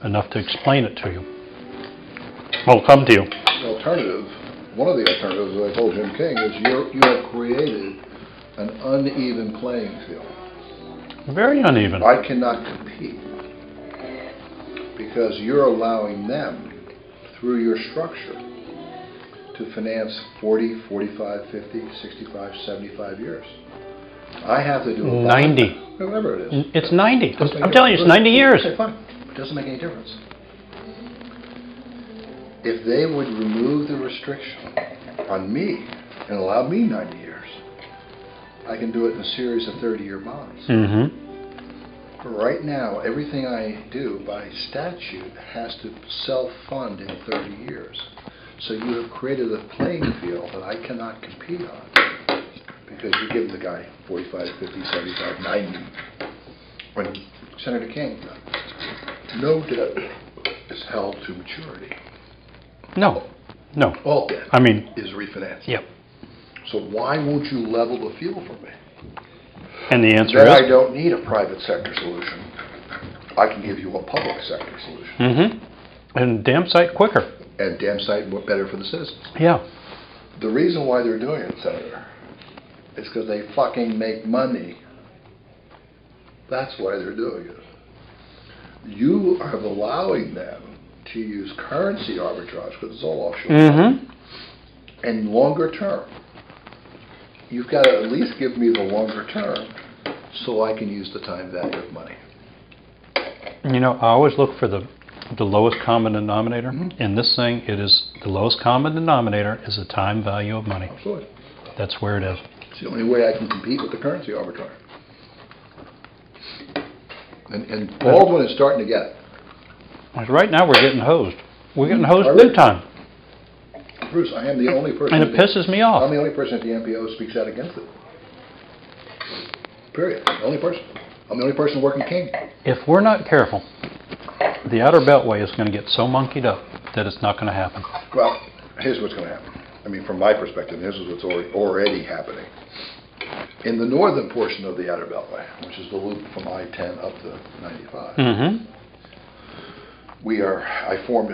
enough to explain it to you. We'll come to you. The alternative, one of the alternatives that I told Jim King is you have created an uneven playing field. Very uneven. I cannot compete because you're allowing them, through your structure, to finance 40, 45, 50, 65, 75 years. I have to do a 90. Whatever it is. It's 90. I'm telling you, it's 90 years. Okay, fine. It doesn't make any difference. If they would remove the restriction on me and allow me 90 years, I can do it in a series of 30-year bonds. Mm-hmm. Right now, everything I do by statute has to self-fund in 30 years. So you have created a playing field that I cannot compete on because you give the guy 45, 50, 75, 90. When Senator King, no debt is held to maturity. No. All debt is refinanced. Yep. So why won't you level the field for me? And the answer then is? I don't need a private sector solution. I can give you a public sector solution. Mm-hmm. And damn sight quicker. And damn sight better for the citizens. Yeah. The reason why they're doing it, Senator, is because they fucking make money. That's why they're doing it. You are allowing them to use currency arbitrage, because it's all offshore. Mm-hmm. And longer term. You've got to at least give me the longer term so I can use the time value of money. You know, I always look for the lowest common denominator. Mm-hmm. In this thing, it is the lowest common denominator is the time value of money. Absolutely. That's where it is. It's the only way I can compete with the currency arbitrage. And Baldwin is starting to get it. Right now, we're getting hosed. We're getting hosed big time. Bruce, I am the only person. And it pisses me off. I'm the only person at the MPO who speaks out against it. Period. The only person. I'm the only person working King. If we're not careful, the Outer Beltway is going to get so monkeyed up that it's not going to happen. Well, here's what's going to happen. I mean, from my perspective, this is what's already happening. In the northern portion of the Outer Beltway, which is the loop from I-10 up to 95, Mm-hmm. I formed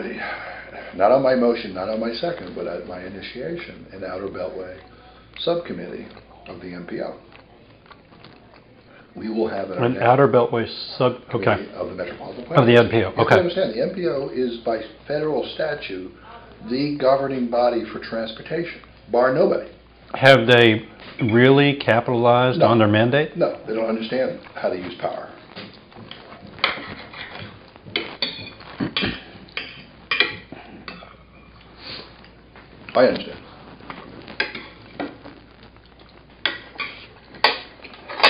not on my motion, not on my second, but at my initiation, an Outer Beltway subcommittee of the MPO. We will have an Outer Beltway subcommittee of the Metropolitan Plan. Of the MPO, okay. You have to understand, the MPO is by federal statute the governing body for transportation, bar nobody. Have they really capitalized on their mandate? No, they don't understand how to use power. I understand.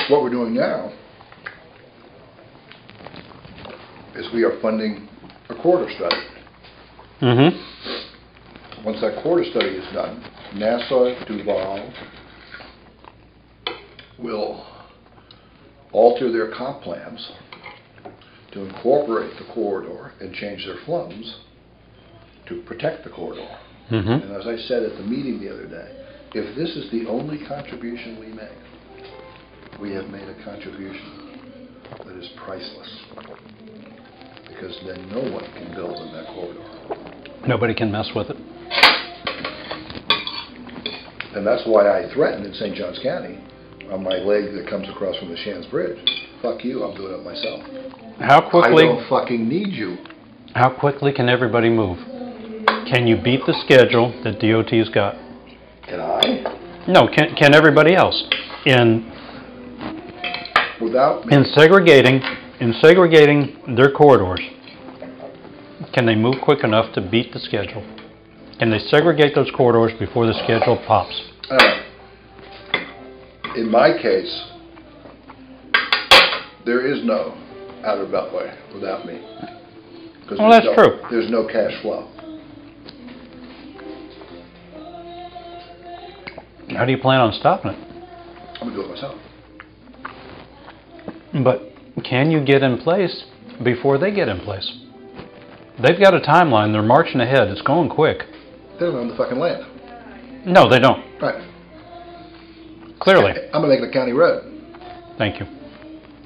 What we're doing now is we are funding a corridor study. Mm-hmm. Once that corridor study is done, NASA, Duval will alter their comp plans to incorporate the corridor and change their flums to protect the corridor. Mm-hmm. And as I said at the meeting the other day, if this is the only contribution we make, we have made a contribution that is priceless. Because then no one can build in that corridor. Nobody can mess with it. And that's why I threatened in St. Johns County, on my leg that comes across from the Shands Bridge, fuck you, I'm doing it myself. How quickly? I don't fucking need you. How quickly can everybody move? Can you beat the schedule that DOT's got? Can I? No, can everybody else? Without in segregating their corridors, can they move quick enough to beat the schedule? Can they segregate those corridors before the schedule pops? In my case, there is no Outer Beltway without me. Well, that's true. There's no cash flow. How do you plan on stopping it? I'm going to do it myself. But can you get in place before they get in place? They've got a timeline. They're marching ahead. It's going quick. They don't own the fucking land. No, they don't. Right. Clearly. I'm going to make it a county road. Thank you.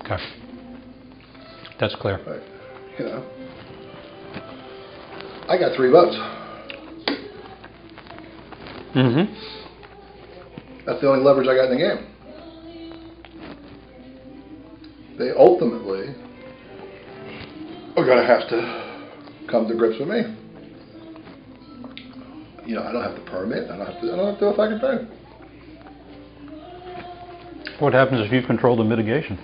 Okay. That's clear. Right. You know. I got 3 votes. Mm-hmm. That's the only leverage I got in the game. They ultimately are going to have to come to grips with me. You know, I don't have the permit. I don't have to do a fucking thing. What happens if you control the mitigation?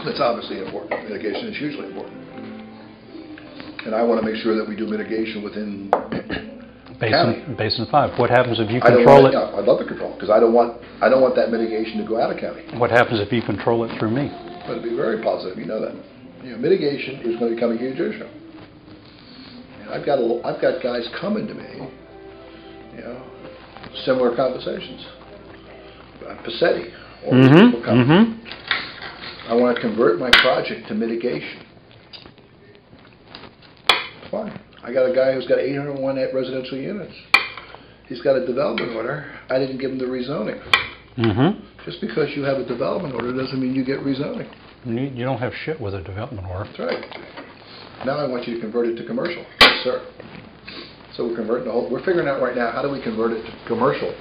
That's obviously important. Mitigation is hugely important. And I want to make sure that we do mitigation within county. Basin 5. What happens if you I don't control want it? I'd love to control it because I don't want that mitigation to go out of county. What happens if you control it through me? But it'd be very positive. You know that. You know, mitigation is going to become a huge issue. And I've got guys coming to me. You know, similar conversations. Passetti. I want to convert my project to mitigation. Fine. I got a guy who's got 801 residential units. He's got a development order. I didn't give him the rezoning. Just because you have a development order doesn't mean you get rezoning. You don't have shit with a development order. That's right. Now I want you to convert it to commercial. Yes, sir. So we're converting the whole. We're figuring out right now how do we convert it to commercial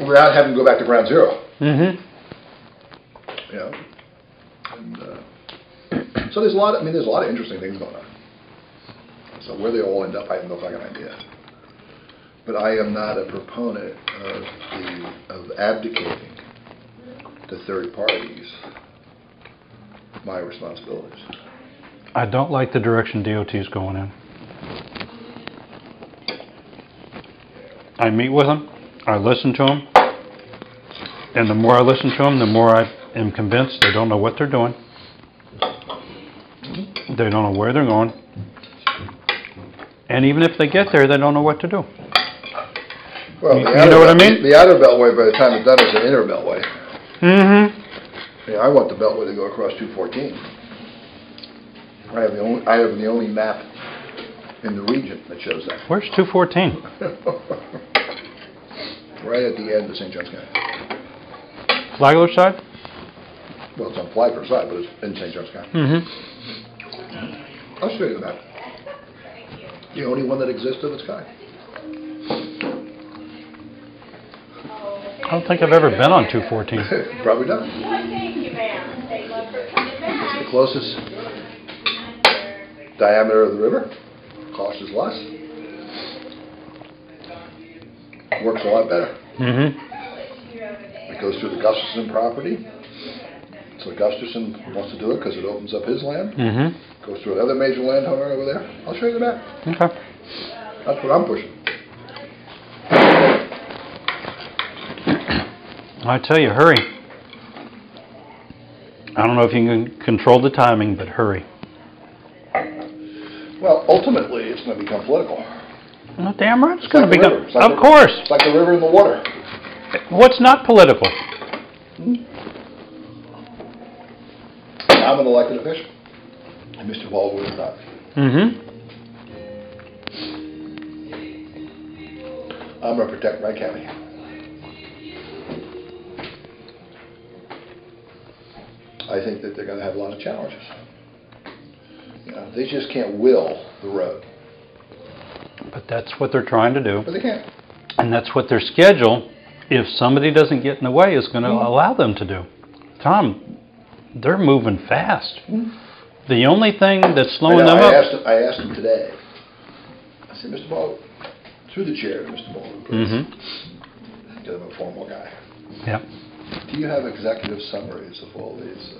without having to go back to ground zero. You know. And, so there's a lot. There's a lot of interesting things going on. So where they all end up, I have no fucking idea. But I am not a proponent of abdicating to third parties my responsibilities. I don't like the direction DOT's going in. I meet with them, I listen to them, and the more I listen to them, the more I am convinced they don't know what they're doing. They don't know where they're going. And even if they get there, they don't know what to do. Well, you know what I mean? The outer beltway, by the time it's done, is an inner beltway. Yeah, I want the beltway to go across 214. I have the only map in the region that shows that. Where's 214? Right at the end of St. John's County. Flagler side? Well, it's on Flagler side, but it's in St. John's County. I'll show you the map. The only one that exists of its kind. I don't think I've ever been on 214. Probably not. Thank you, ma'am. They love for coming back. It's the closest diameter of the river. Cost is less. Works a lot better. It goes through the Gustafson property. So Gustafson wants to do it because it opens up his land. Goes through another major landowner over there. I'll show you the map. Okay. That's what I'm pushing. I tell you, hurry. I don't know if you can control the timing, but hurry. Well, ultimately, it's going to become political. Well, damn right it's going to become. Of course. It's like the river and the water. What's not political? I'm an elected official. And Mr. Baldwin is not. I'm going to protect my county. I think that they're going to have a lot of challenges. You know, they just can't will the road. But that's what they're trying to do. But they can't. And that's what their schedule, if somebody doesn't get in the way, is going to allow them to do. Tom, they're moving fast. The only thing that's slowing them up... I asked him today. I said, Mr. Baldwin, through the chair to Mr. Baldwin, please. Because I'm a formal guy. Yeah. Do you have executive summaries of all these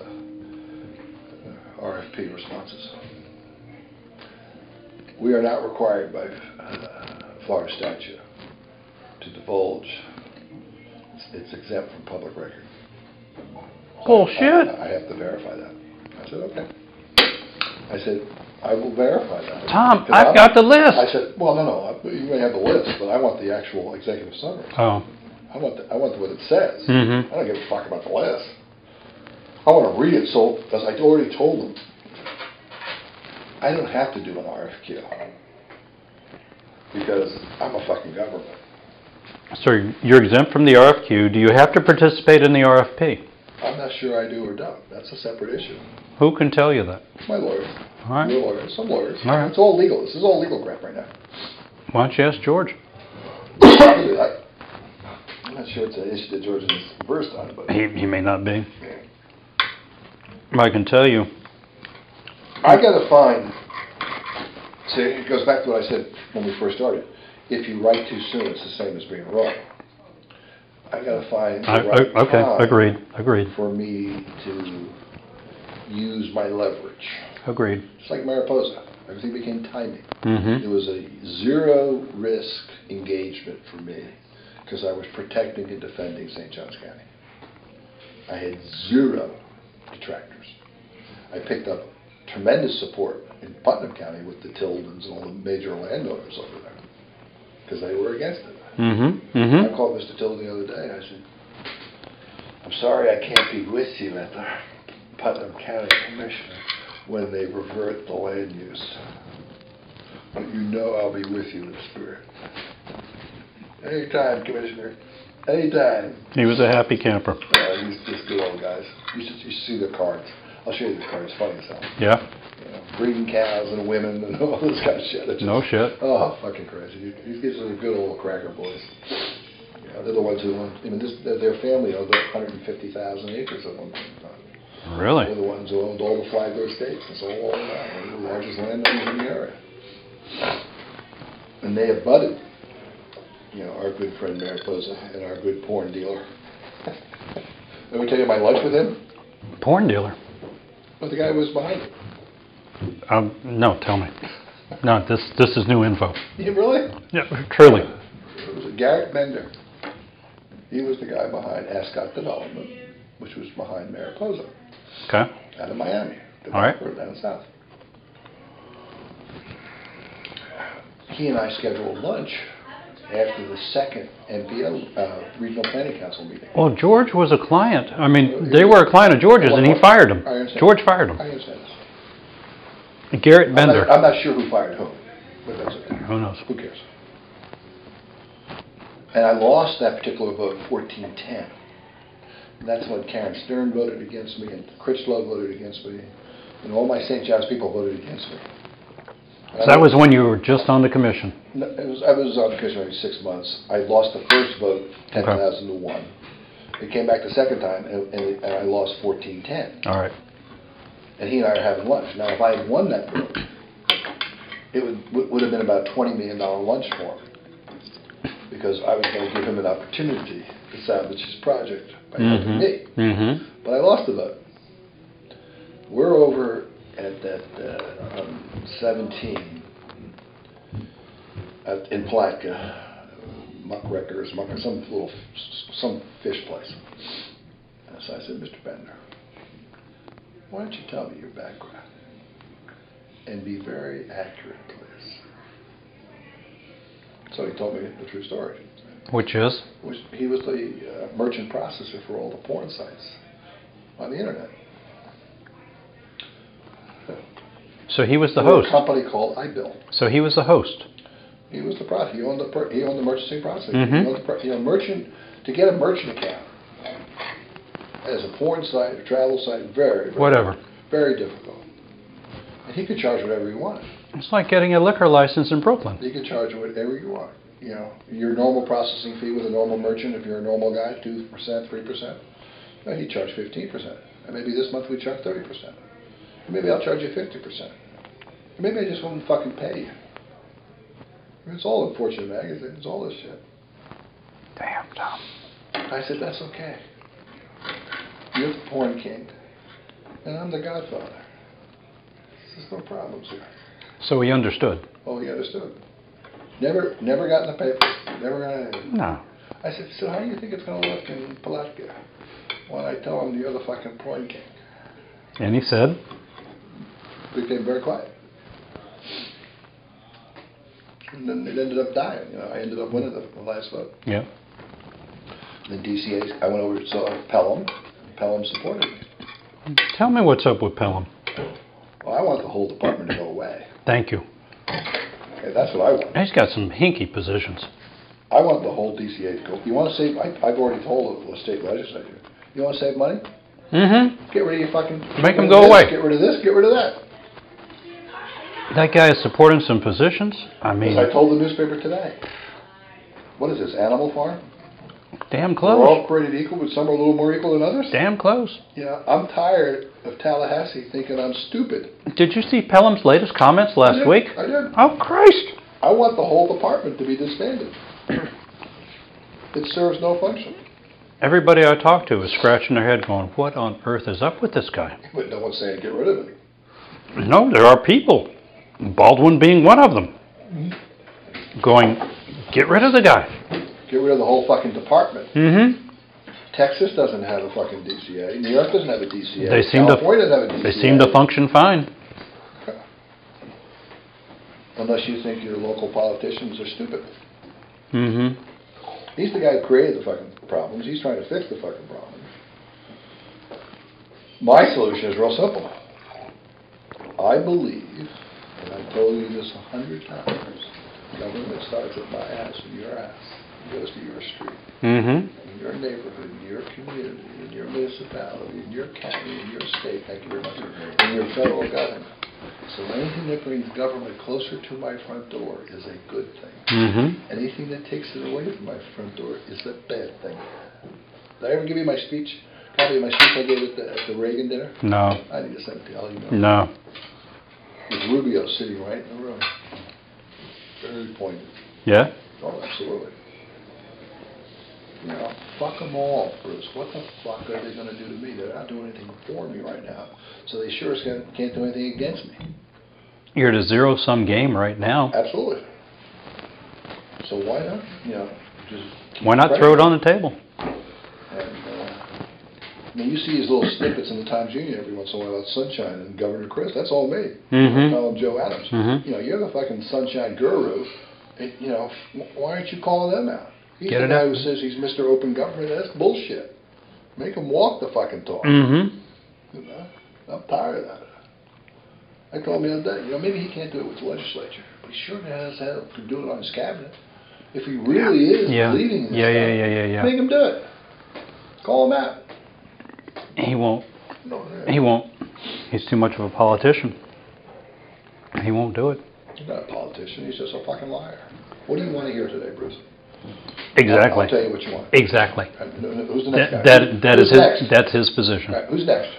RFP responses? We are not required by Florida statute to divulge. It's exempt from public record. Bullshit. I have to verify that. I said, okay. I said, I will verify that. Tom, I've got the list. I said, well, no. You may have the list, but I want the actual executive summary. Oh. I want what it says. Mm-hmm. I don't give a fuck about the list. I want to read it, so as I already told them, I don't have to do an RFQ because I'm a fucking government. So you're exempt from the RFQ. Do you have to participate in the RFP? I'm not sure I do or don't. That's a separate issue. Who can tell you that? My lawyers. All right. Your lawyers. Some lawyers. All right. It's all legal. This is all legal crap right now. Why don't you ask George? I'm not sure it's an issue that George is versed on, but He may not be. I can tell you. I got to find. See, it goes back to what I said when we first started. If you write too soon, it's the same as being wrong. I got to find the right Okay, time agreed. for me to use my leverage. Agreed. Just like Mariposa, everything became timing. Mm-hmm. It was a zero risk engagement for me because I was protecting and defending St. Johns County. I had zero detractors. I picked up tremendous support in Putnam County with the Tildens and all the major landowners over there because they were against it. Mm-hmm. Mm-hmm. I called Mr. Tilden the other day. I said, I'm sorry I can't be with you at the Putnam County Commissioner when they revert the land use. But you know I'll be with you in spirit. Anytime, Commissioner. Anytime. He was a happy camper. He's just good old guys. You should see the cards. I'll show you the cards. It's funny as hell. Yeah. You know, breeding cows and women and all this kind of shit. No shit. Oh, fucking crazy. These guys are the good old cracker boys. You know, they're the ones who own, their family owned 150,000 acres at one point in time. Really? They're the ones who owned all the Flagler estates. It's all over now. One of the largest landowners in the area. And they abutted, our good friend Mariposa and our good porn dealer. Let me tell you my lunch with him. Porn dealer? But the guy was behind it. No, tell me. No, this is new info. Yeah, really? Yeah, truly. It was Garrett Bender. He was the guy behind Ascot Development, which was behind Mariposa. Okay. Out of Miami. All right. Down south. He and I scheduled lunch after the second NPO, Regional Planning Council meeting. Well, George was a client. I mean, they were a client of George's, and he fired him. I understand. George fired him. I understand this. Garrett Bender. I'm not sure who fired whom, but that's okay. Who knows? Who cares? And I lost that particular vote, 14-10. And that's when Karen Stern voted against me, and Critchlow voted against me, and all my St. John's people voted against me. So that was when you were just on the commission. No, I was on the commission maybe 6 months. I lost the first vote, 10,000 to 1. It came back the second time, and I lost 14-10. All right. And he and I are having lunch. Now, if I had won that vote, it would have been about $20 million lunch for him, because I was going to give him an opportunity to salvage his project by helping me. Mm-hmm. But I lost the vote. We're over at that 17 in Palatka, Muckrakers, some fish place. And so I said, Mr. Bender, why don't you tell me your background and be very accurate, please? So he told me the true story. Which is? He was the merchant processor for all the porn sites on the internet. So he was the For host. a company called iBill. So he was the host. He was the he owned the merchanting processing. Mm-hmm. He owned merchant, to get a merchant account as a porn site, a travel site, very Whatever. very difficult. And he could charge whatever he wanted. It's like getting a liquor license in Brooklyn. You could charge whatever you want. Your normal processing fee with a normal merchant, if you're a normal guy, 2%, 3%. No, he'd charge 15%. And maybe this month we charge 30%. And maybe I'll charge you 50%. And maybe I just won't fucking pay you. It's all in Fortune magazine. It's all this shit. Damn, Tom. I said, that's okay. You're the porn king, and I'm the godfather. There's no problems here. So he understood. Oh, he understood. Never got in the papers. Never got anything. No. I said, so how do you think it's going to look in Palatka when I tell him you're the fucking porn king? And he said? We became very quiet. And then it ended up dying. I ended up winning the last vote. Yeah. The DCA, I went over and saw Pelham. Pelham supported me. Tell me what's up with Pelham. Well, I want the whole department to go away. Thank you. Okay, that's what I want. He's got some hinky positions. I want the whole DCA to go. You want to save? I've already told the state legislature. You want to save money? Mm-hmm. Get rid of your fucking... Make them go away. Get rid of this, get rid of that. That guy is supporting some positions. I mean, As I told the newspaper today. What is this, Animal Farm? damn We're close. all created equal, but some are a little more equal than others? Damn close. Yeah, I'm tired of Tallahassee thinking I'm stupid. Did you see Pelham's latest comments last week? I did. Oh, Christ. I want the whole department to be disbanded. It serves no function. Everybody I talk to is scratching their head going, what on earth is up with this guy? But no one's saying get rid of it. No, there are people, Baldwin being one of them, going, get rid of the guy. Get rid of the whole fucking department. Mm-hmm. Texas doesn't have a fucking DCA. New York doesn't have a DCA. They seem California doesn't have a DCA. They seem to function fine. Unless you think your local politicians are stupid. Mm-hmm. He's the guy who created the fucking problems. He's trying to fix the fucking problems. My solution is real simple. I believe, and I've told you this 100 times, government starts at my ass and your ass. It goes to your street. Mm-hmm. In your neighborhood, in your community, in your municipality, in your county, in your state, thank you very much, in your federal government. So anything that brings government closer to my front door is a good thing. Mm-hmm. Anything that takes it away from my front door is a bad thing. Did I ever give you my speech? Copy of my speech I gave at the Reagan dinner? No. I need to send it to you. I'll email it. No. With Rubio sitting right in the room. Very pointed. Yeah? Oh, absolutely. You know, fuck them all, Bruce. What the fuck are they going to do to me? They're not doing anything for me right now. So they sure as can't do anything against me. You're at a zero-sum game right now. Absolutely. So why not? You know, just keep Why not pressure. throw it on the table? And, I mean, you see these little snippets in the Times Union every once in a while about Sunshine and Governor Chris. That's all me. Mm-hmm. I call him Joe Adams. Mm-hmm. You know, you're the fucking Sunshine guru. You know, why aren't you calling them out? He's Get the it guy out. who says he's Mr. Open Government. That's bullshit. Make him walk the fucking talk. Mm-hmm. You know, I'm tired of that. I told him the other day, you know, maybe he can't do it with the legislature, but he sure has help to do it on his cabinet. If he really is leading this stuff, Yeah. make him do it. Call him out. He won't. No, He won't. He's too much of a politician. He won't do it. He's not a politician. He's just a fucking liar. What do you want to hear today, Bruce? Exactly. I'll tell you what you want. Exactly. Who's the next guy? That is Who's next? that's his position. Right, who's next?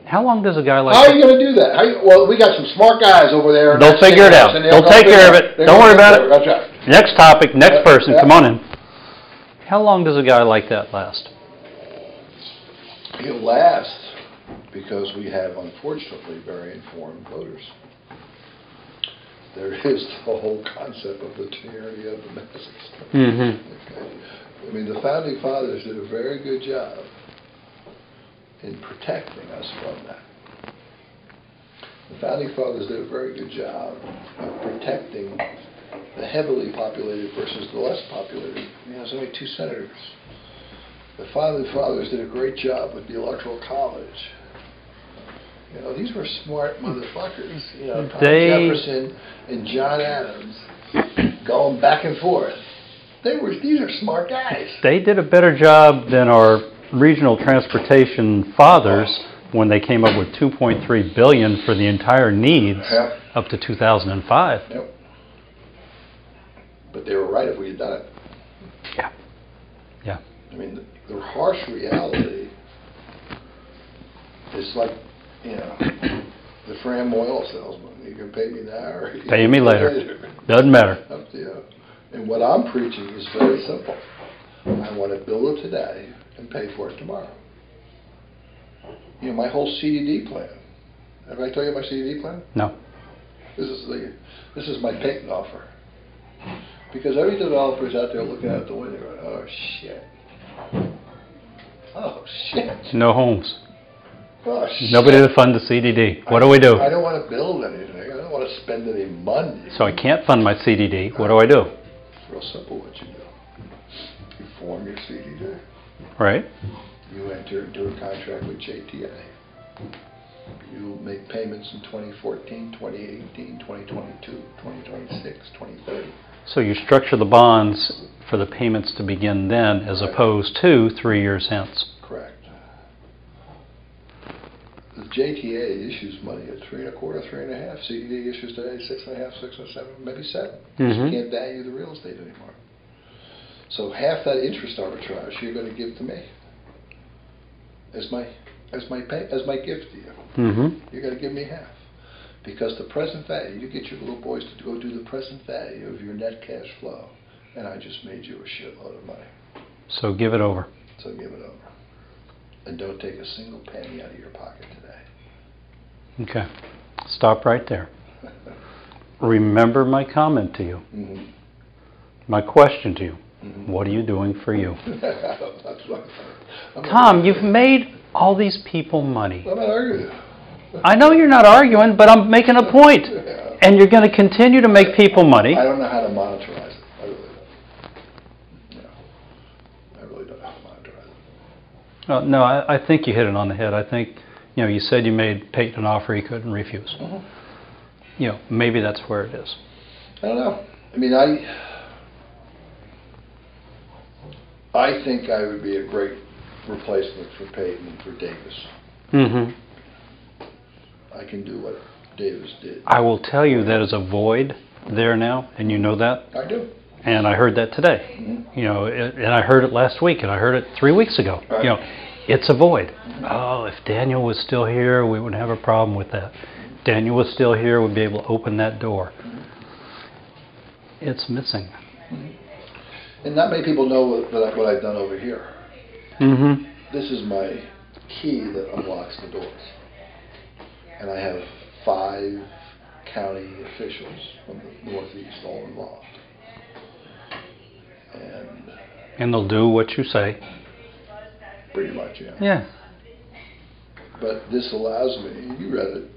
How long does a guy like How are you going to do that? Well, we got some smart guys over there. They'll figure it out. They'll take care of it. Don't worry about it. That's right. Next topic, next person, yeah. come on in. How long does a guy like that last? He'll last because we have, unfortunately, very informed voters. There is the whole concept of the tyranny of the masses. Mm-hmm. Okay. I mean, the Founding Fathers did a very good job in protecting us from that. The Founding Fathers did a very good job of protecting the heavily populated versus the less populated. You know, there's only 2 senators. The Founding Fathers did a great job with the Electoral College. You know, these were smart motherfuckers. You know, Thomas Jefferson and John Adams going back and forth. These are smart guys. They did a better job than our regional transportation fathers when they came up with $2.3 billion for the entire needs up to 2005. Yep. But they were right if we had done it. Yeah. I mean, the harsh reality is like, you know, the Fram oil salesman. You can pay me now or you can Pay me later. Doesn't matter. Up to you. And what I'm preaching is very simple. I want to build it today and pay for it tomorrow. You know, my whole CDD plan. Have I told you my CDD plan? No. This is my patent offer. Because every developer's out there looking out the window going, oh shit. Oh shit. No homes. Oh shit. Nobody to fund the CDD. What do we do? I don't want to build anything. I don't want to spend any money. So I can't fund my CDD. What do I do? It's real simple what you do. You form your CDD. Right. You enter into a contract with JTA. You make payments in 2014, 2018, 2022, 2026, 2030. So you structure the bonds for the payments to begin then as opposed to 3 years hence. Correct. JTA issues money at 3.25%, 3.5%. CDD issues today 6.5%, 6.7%, maybe 7%. Mhm. You can't value the real estate anymore. So half that interest arbitrage you're going to give to me as my gift to you. Mhm. You're going to give me half. Because the present value, you get your little boys to go do the present value of your net cash flow, and I just made you a shitload of money. So give it over. So give it over. And don't take a single penny out of your pocket today. Okay. Stop right there. Remember my comment to you. Mm-hmm. My question to you. Mm-hmm. What are you doing for you? That's what Tom, you've made all these people money. I'm not arguing. I know you're not arguing, but I'm making a point. Yeah. And you're going to continue to make people money. I don't know how to monetize it. I really don't. Yeah. I really don't know how to monetize it. No, I think you hit it on the head. I think, you said you made Peyton an offer he couldn't refuse. Mm-hmm. Maybe that's where it is. I don't know. I mean, I think I would be a great replacement for Peyton and for Davis. Mm-hmm. I can do what Davis did. I will tell you that is a void there now, and you know that. I do. And I heard that today. Mm-hmm. And I heard it last week, and I heard it 3 weeks ago. Right. It's a void. Oh, if Daniel was still here, we wouldn't have a problem with that. Daniel was still here, we'd be able to open that door. It's missing. And not many people know what I've done over here. Mm-hmm. This is my key that unlocks the doors. And I have 5 county officials from the Northeast all involved. And they'll do what you say. Pretty much, yeah. Yeah. But this allows me, you read it,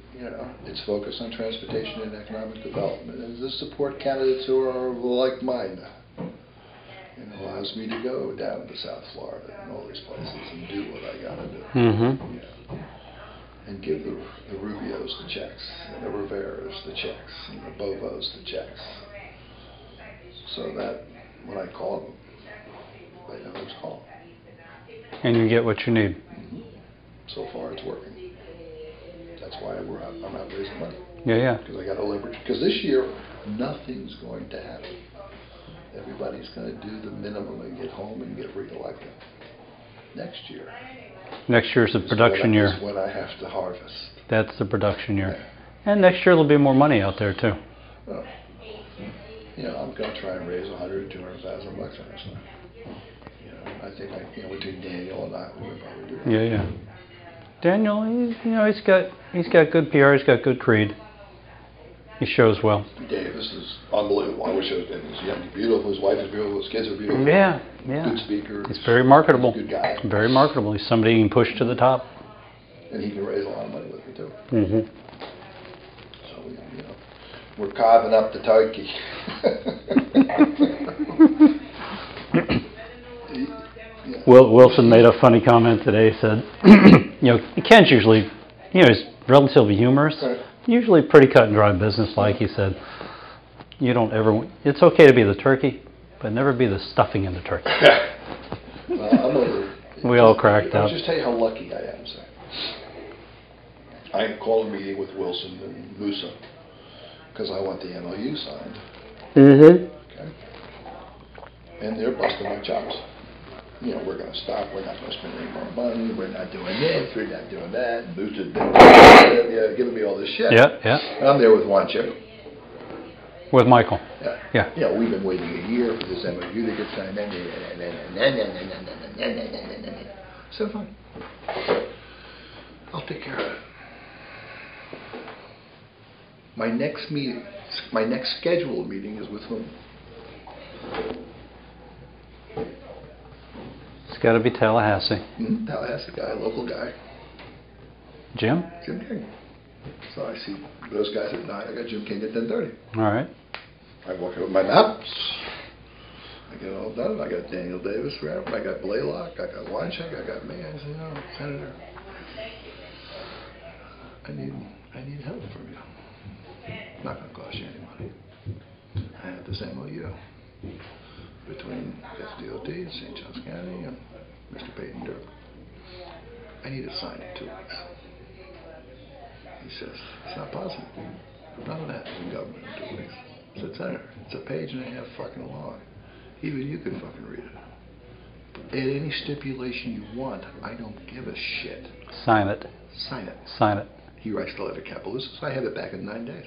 it's focused on transportation and economic development, and to support candidates who are like mine. It allows me to go down to South Florida and all these places and do what I gotta do. Mm-hmm. And give the Rubios the checks, and the Riveras the checks, and the Bovos the checks. So that when I call them, they know who's calling. And you get what you need. Mm-hmm. So far it's working. That's why I'm out raising money. Yeah. Because I got to leverage. Because this year, nothing's going to happen. Everybody's going to do the minimum and get home and get reelected. Next year. Next year's the production year. Is when I have to harvest. That's the production year. Yeah. And next year there'll be more money out there too. Well, I'm going to try and raise $100,000 to $200,000 on this one. I think between Daniel and I, we would probably do that. Yeah. Daniel, he's got good PR. He's got good creed. He shows well. Davis is unbelievable. I wish he's beautiful. His wife is beautiful. His kids are beautiful. Yeah. Good speaker. He's very marketable. He's a good guy. Very marketable. He's somebody you can push to the top. And he can raise a lot of money with me too. Mm-hmm. So we're carving up the turkey. Wilson made a funny comment today. He said, Ken's usually, he's relatively humorous. Right. Usually pretty cut and dry business like. He said, it's okay to be the turkey, but never be the stuffing in the turkey. We all cracked up. I'll just tell you how lucky I am, sir. I called a meeting with Wilson and Musa because I want the MOU signed. Mm-hmm. Okay. And they're busting my chops. We're going to stop. We're not going to spend any more money. We're not doing this. We're not doing that. Musa's been giving me all this shit. Yeah. And I'm there with one chick. With Michael. Yeah. We've been waiting a year for this MOU to get signed. So fine. I'll take care of it. My next scheduled meeting is with whom? It's got to be Tallahassee. Tallahassee guy, local guy. Jim King. So I see those guys at 9. I got Jim King at 10:30. All right. I walk out with my maps. I get it all done. I got Daniel Davis rapping. I got Blaylock. I got Weincheck. I got me. I said, Senator, I need help from you. Not going to cost you any money. I have this MOU between FDOT and St. Johns County and Mr. Peyton Durham. I need to sign in 2 weeks. He says, it's not possible. None of that in government in 2 weeks. I said, Senator, it's a page and a half fucking long. Even you can fucking read it. Add any stipulation you want. I don't give a shit. Sign it. Sign it. Sign it. He writes the letter Capeluzis. I have it back in 9 days.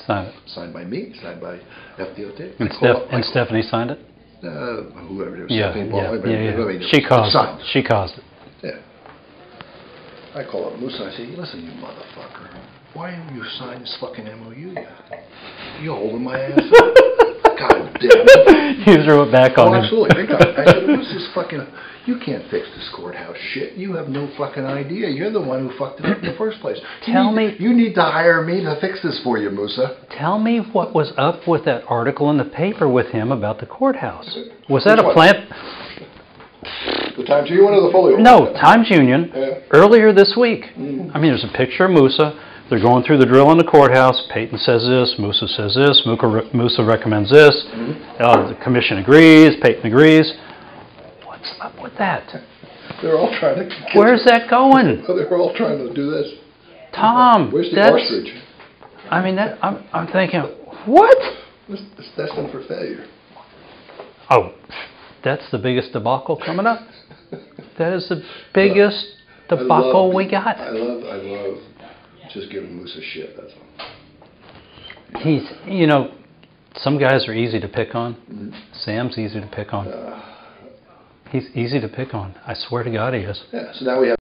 Sign it. Signed by me, signed by FDOT. And Stephanie signed it? Whoever it was. Yeah, Stephanie yeah, Ball, yeah. She caused it. She caused it. Yeah. I call up Musa and I say, listen, you motherfucker. Why haven't you signed this fucking MOU yet? You're holding my ass up. God damn it. You threw it back on him. Absolutely. Big time. I said, what's this fucking... You can't fix this courthouse shit. You have no fucking idea. You're the one who fucked it up in the first place. You need to hire me to fix this for you, Musa. Tell me what was up with that article in the paper with him about the courthouse. Was that a plant... The Times Union or the Folio? No, Times Union. Yeah. Earlier this week. I mean, there's a picture of Musa. They're going through the drill in the courthouse. Peyton says this. Musa says this. Musa recommends this. The commission agrees. Peyton agrees. What's up with that? They're all trying to... Where's that going? They're all trying to do this. Tom, where's the ostrich? I mean, I'm thinking, what? It's destined for failure. Oh, that's the biggest debacle coming up. That is the biggest debacle we got. I love just giving Musa shit, that's all. He's, some guys are easy to pick on. Sam's easy to pick on. He's easy to pick on. I swear to God he is. Yeah, so now we have